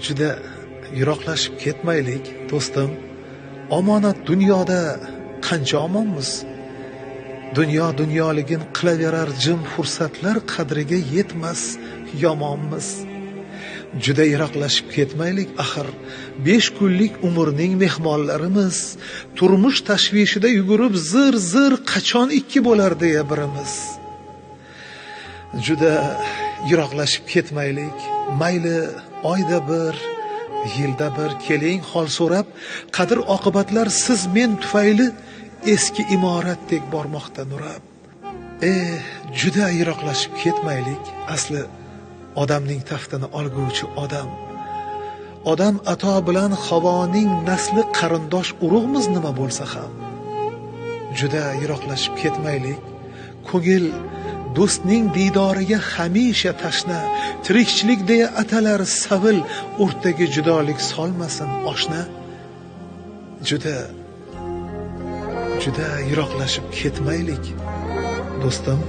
juda yiroqlashib ketmaylik do'stim. Omonat dunyoda qancha omonmiz? Dunyoligin qilaverar jim fursatlar qadriga yetmas yomonmiz. Juda yiroqlashib ketmaylik, axir 5 kunlik umrning mehmonlarimiz. Turmush tashvishida yugurib zir qachon ikki bo'lar deya birimiz. Juda yiroqlashib ketmaylik, mayli oyda bir, yilda bir keling hol so'rab, qadr oqibatlar siz men tufayli eski imoratdek bormoqda nurab. Juda yiroqlashib ketmaylik, asli odamning taftini olguvchi odam ato bilan Havoning nasli qarindosh urug'miz nima bo'lsa ham. Juda yiroqlashib ketmaylik, ko'ngil do'stning diydoriga hamisha tashna, tirikchilik deya atalar savil, o'rtaga judolik solmasin oshna. Juda yiroqlashib ketmaylik do'stim.